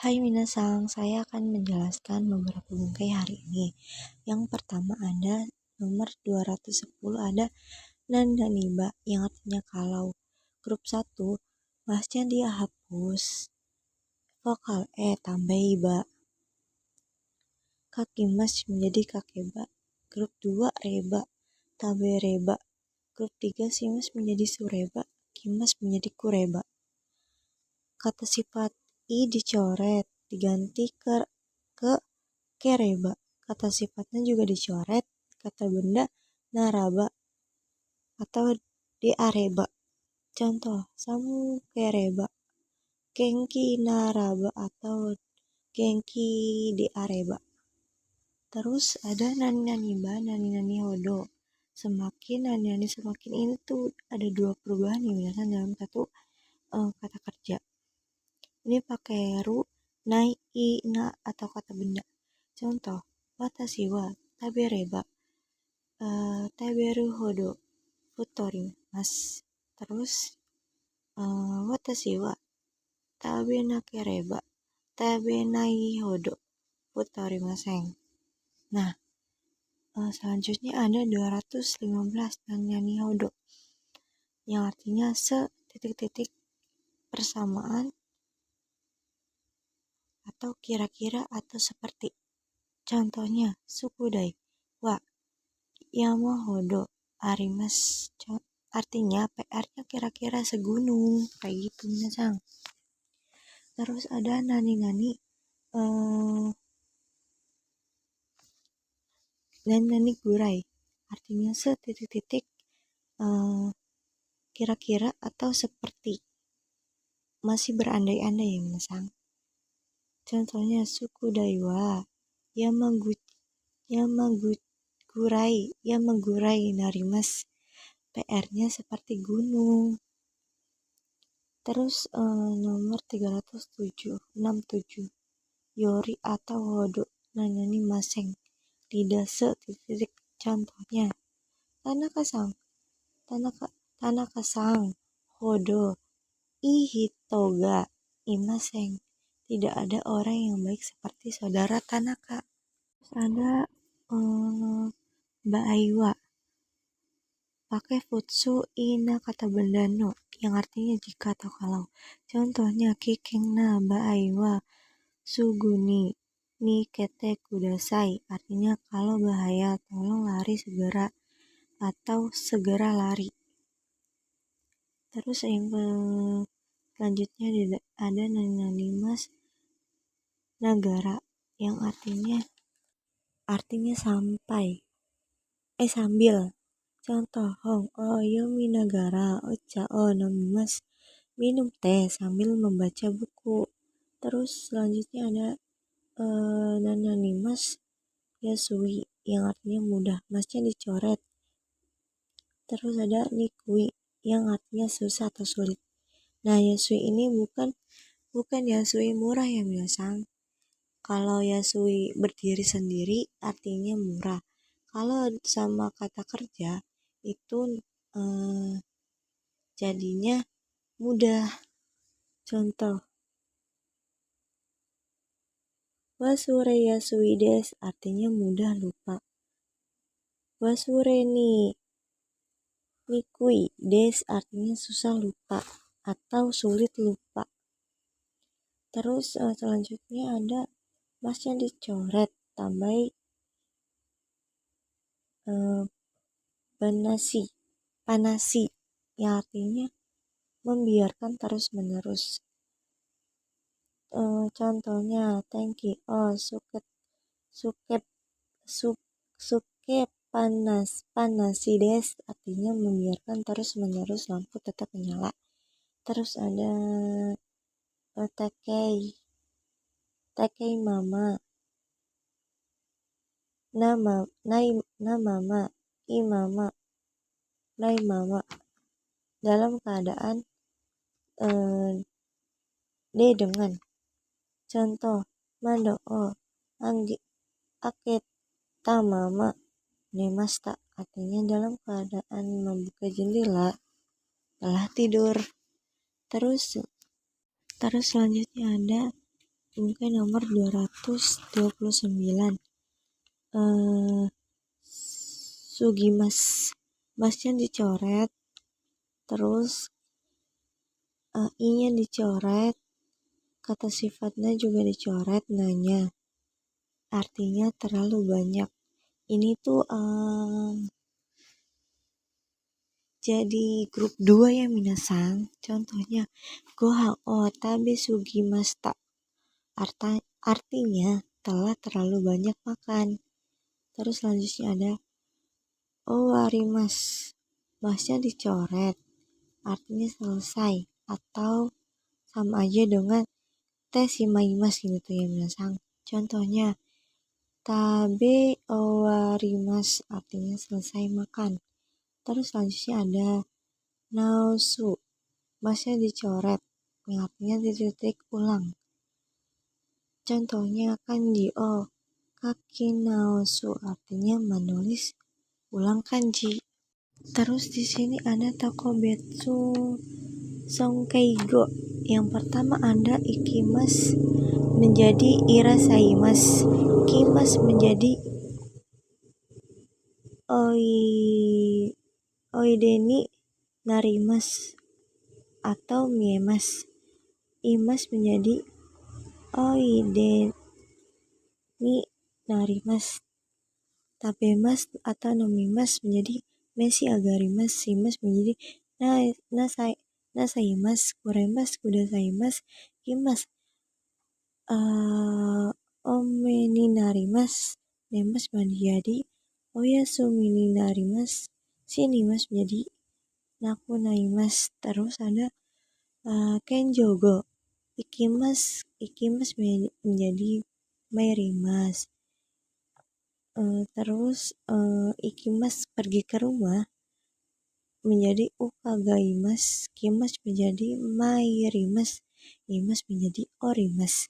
Hai minasang, saya akan menjelaskan beberapa bungkai hari ini. Yang pertama ada nomor 210 ada nan dan iba yang artinya kalau. Grup 1, bahasnya dia hapus. Vokal E tambah iba. Kakimas menjadi kakeba. Grup 2 reba, tambah reba. Grup 3 simas menjadi sureba, kimas menjadi kureba. Kata sifat I dicoret, diganti ke kereba. Kata sifatnya juga dicoret, kata benda naraba atau diareba. Contoh, samu kereba, gengki naraba atau gengki diareba. Terus ada nani-nani ba, nani-nani hodo. Semakin nani-nani semakin ini tuh ada dua perubahan nih biasanya dalam satu kata kerja. Ini pakai ru, nai, i, na atau kata benda. Contoh, watashi wa tabereba, taberu hodo futorimasu. Terus, watashi wa tabenakereba, tabenai hodo futorimasen. Nah, selanjutnya ada 215 nani hodo yang artinya titik-titik persamaan atau kira-kira atau seperti. Contohnya, sukudai wa yamahodo arimas. Artinya PR-nya kira-kira segunung kayak gitu minasang. Terus ada nani-nani nani gurai, artinya titik-titik kira-kira atau seperti. Masih berandai-andai ya minasang. Contohnya sukudai wa yamagurai narimas. PR-nya seperti gunung. Terus nomor 367 yori atau hodo nani maseng. Tidak titik. Contohnya Tanaka-san hodo ihitoga imaseng. Tidak ada orang yang baik seperti saudara Tanaka. Terus ada Baiwa pakai futsu ina kata benda no yang artinya jika atau kalau. Contohnya kikengna baiwa suguni ni kete kudasai, artinya kalau bahaya tolong lari segera atau segera lari. Terus yang selanjutnya ada nanimas negara yang artinya sambil. Contoh, hong yomi nagara ocha o nomimasu, minum teh sambil membaca buku. Terus selanjutnya ada nanimas yasui yang artinya mudah, masnya dicoret. Terus ada nikui yang artinya susah atau sulit. Nah, yasui ini bukan yasui murah ya minasang. Kalau yasui berdiri sendiri artinya murah. Kalau sama kata kerja itu jadinya mudah. Contoh, wasure yasui desu artinya mudah lupa. Wasure ni nikui desu artinya susah lupa atau sulit lupa. Terus selanjutnya ada masnya dicoret tambah panasi yang artinya membiarkan terus menerus. Contohnya thank you suke panasi des artinya membiarkan terus menerus lampu tetap menyala. Terus ada takei mama mama i mama nai mama dalam keadaan de dengan. Contoh, mando o aketa mama nemasta artinya dalam keadaan membuka jendela telah tidur. Terus selanjutnya ada mungkin nomor 229. Sugimas, masnya dicoret, terus i-nya dicoret, kata sifatnya juga dicoret, nanya. Artinya terlalu banyak. Ini tuh jadi grup 2 ya minasang. Contohnya gohan o tabe sugimashita. Artinya telah terlalu banyak makan. Terus selanjutnya ada owarimas. Masnya dicoret. Artinya selesai atau sama aja dengan teshimaimas gitu ya minasang. Contohnya tabe owarimas artinya selesai makan. Terus selanjutnya ada naosu. Masnya dicoret. Yang artinya dititik ulang. Contohnya kanji o kaki naosu artinya menulis ulang kanji. Terus di sini ada takobetsu sonkeigo. Yang pertama ada ikimas menjadi irasaimas, kimas menjadi oideni narimas atau miemas, imas menjadi oideni narimas, tabemas atau nomimas menjadi mesi agarimas, simas menjadi nasaimas, kuremas kudasaimas, kimas omeni narimas, nemas menjadi oyasumi narimas, sinimas menjadi nakunaimas. Terus ada kenjogo, ikimas menjadi mairimas. Terus ikimas pergi ke rumah menjadi ukagaimas, kimas menjadi mairimas, imas menjadi orimas,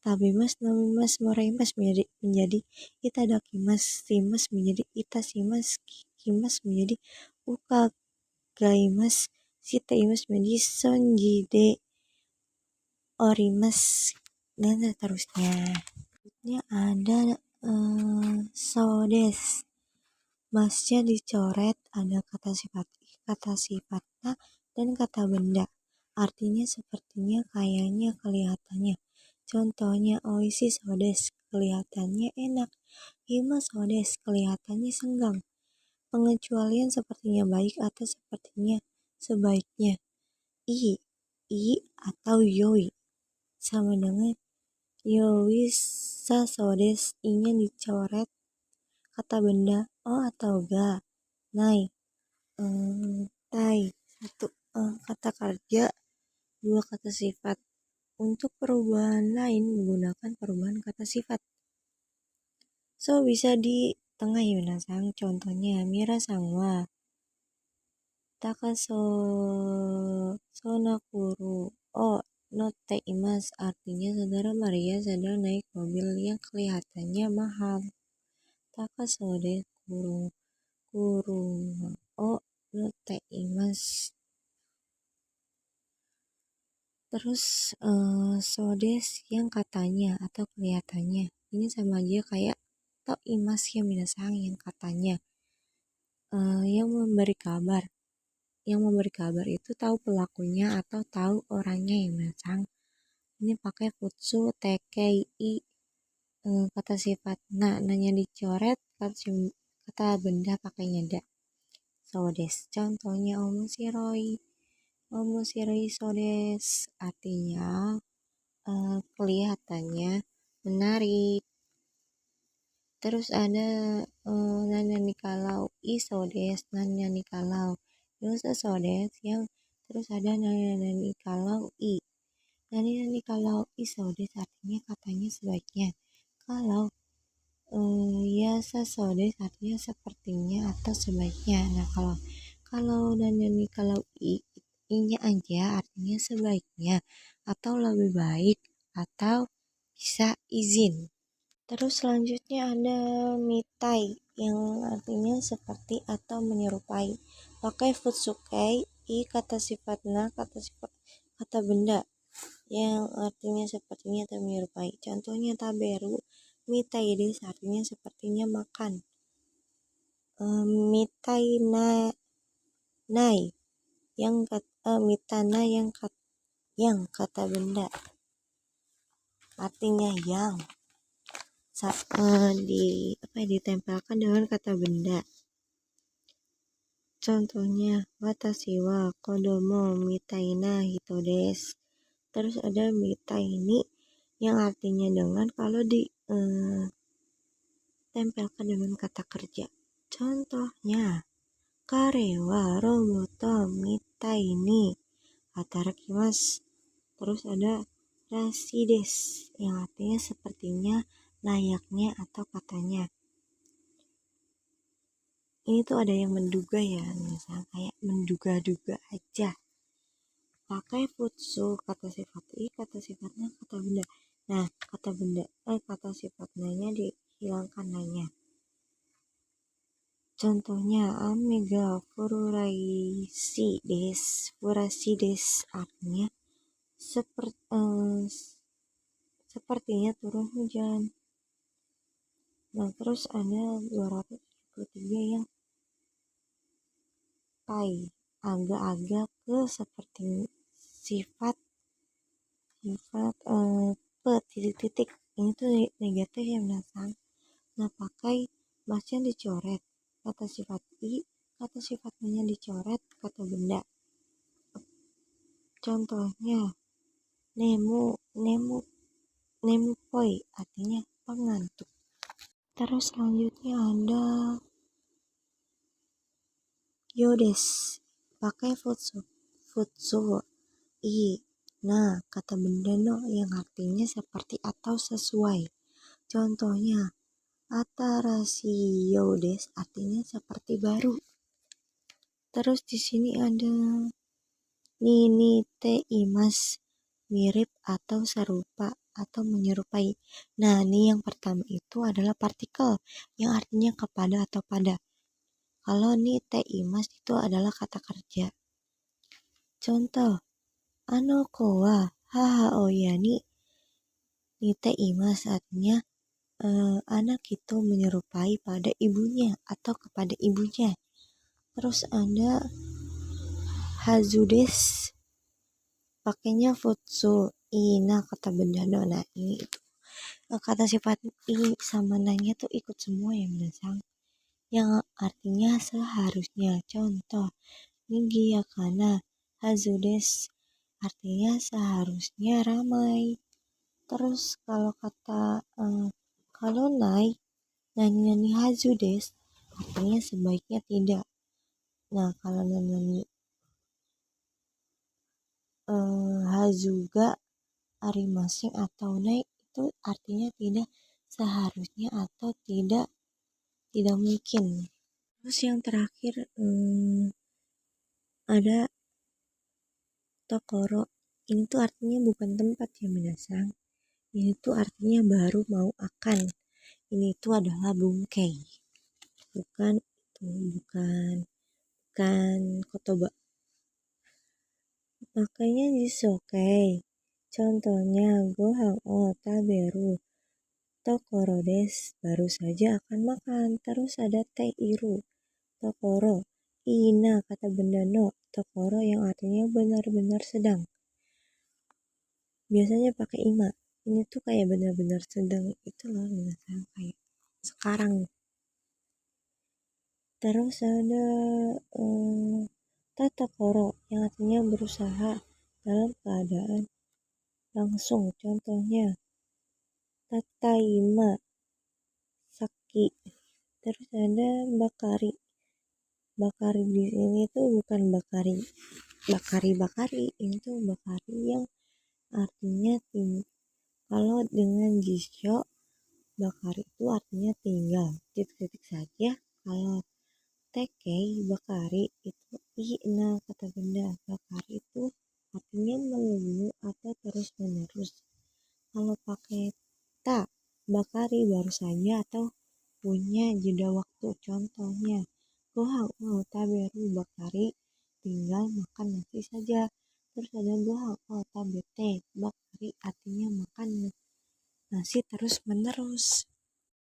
tabemas nomimas moraimas menjadi itadakimas, simas menjadi itasimas, kimas menjadi ukagaimas, sitaimas menjadi sonjide orimas, dan seterusnya. Ini ada sodes. Masnya dicoret, ada kata sifat i, kata sifatnya, dan kata benda. Artinya sepertinya, kayaknya, kelihatannya. Contohnya oishi sodes, kelihatannya enak. Hima sodes, kelihatannya senggang. Pengecualian sepertinya baik atau sepertinya sebaiknya. I atau yoi sama dengan yoi sasodes, i-nya dicoret, kata benda o atau ga, nai, tai, satu kata kerja, dua kata sifat. Untuk perubahan lain menggunakan perubahan kata sifat. So bisa di tengah ya minasang. Contohnya Mira sangwa takaso sonakuru o notte imas, artinya saudara Maria sedang naik mobil yang kelihatannya mahal. Takaso de kuru o notte imas. Terus sodes yang katanya atau kelihatannya. Ini sama aja kayak to imas ya minasang yang katanya. Yang memberi kabar. Yang memberi kabar itu tahu pelakunya atau tahu orangnya ya minasang. Ini pakai futsu tekei kata sifat. Nah, nanya dicoret, kata benda pakainya da. Sodes. Contohnya omoshiroi sodes. Artinya kelihatannya menarik. Terus ada nanya kalau isodes, nanya kalau yosa sodes, yang terus ada nanya kalau nanya kalau isodes artinya katanya sebaiknya. Kalau yasa sodes artinya sepertinya atau sebaiknya. Nah, kalau nanya kalau i-nya aja artinya sebaiknya atau lebih baik atau bisa izin. Terus selanjutnya ada mitai yang artinya seperti atau menyerupai. Pakai futsukei, i kata sifatnya, kata benda. yang artinya sepertinya atau menyerupai. Contohnya taberu, mitaides artinya sepertinya makan. Mitai nai yang mitana yang kata benda artinya yang ditempelkan dengan kata benda. Contohnya watashi wa kodomo mitaina hito desu. Terus ada mitaini yang artinya dengan kalau ditempelkan dengan kata kerja. Contohnya kare wa roboto mitaini hatarakimasu. Terus ada rasides yang artinya sepertinya, layaknya atau katanya. Ini tuh ada yang menduga ya, misalnya kayak menduga-duga aja. Pakai futsu kata sifat kata sifatnya kata benda. Nah, kata sifat nya dihilangkan nanya. Contohnya amega furasi des artinya sepertinya turun hujan. Nah, terus ada 273 yang pai, agak-agak ke seperti sifat titik-titik. Ini tuh negatif ya menasang. Nah, pakai bahasanya dicoret. Kata sifat kata sifatnya dicoret, kata benda. Contohnya nemu poi artinya pengantuk. Terus selanjutnya ada yodes, pakai futsu nah kata benda no yang artinya seperti atau sesuai. Contohnya atarashi yodes artinya seperti baru. Terus di sini ada nini te imas, mirip atau serupa atau menyerupai. Nah, ini yang pertama itu adalah partikel yang artinya kepada atau pada. Kalau ni te imas itu adalah kata kerja. Contoh, ano ko wa hahaoya ni te imas artinya anak itu menyerupai pada ibunya atau kepada ibunya. Terus ada hazudes, pakainya futsu ina kata benda no. Nah, ini itu kata sifat sama nanya tuh ikut semua ya menasang, yang artinya seharusnya. Contoh nigiyakana hazudes artinya seharusnya ramai. Terus kalau kata kalau nani hazudes artinya sebaiknya tidak. Nah, kalau nani hazuga arimasing atau naik itu artinya tidak seharusnya atau tidak mungkin. Terus yang terakhir ada tokoro. Ini tuh artinya bukan tempat ya minasang. Ini tuh artinya baru mau akan. Ini tuh adalah bungkei. Bukan kotoba. Makanya jisokai. Contohnya gohan o taberu tokoro desu, baru saja akan makan. Terus ada teiru tokoro ina kata benda no tokoro yang artinya benar-benar sedang. Biasanya pakai ima. Ini tuh kayak benar-benar sedang itu loh misalnya kayak sekarang. Terus ada tatakoro yang artinya berusaha dalam keadaan langsung. Contohnya tataima saki. Terus ada bakari. Bakari di sini tuh bukan bakari ini tuh bakari yang artinya kalau dengan jisho bakari itu artinya tinggal titik-titik saja. Kalau tekei bakari itu ina kata benda. Bakari itu artinya melulu atau terus menerus. Kalau pakai bakari baru saja atau punya jeda waktu. Contohnya gohan o taberu bakari, tinggal makan nasi saja. Terus ada belakang kota bete, bakari artinya makan nasi terus menerus.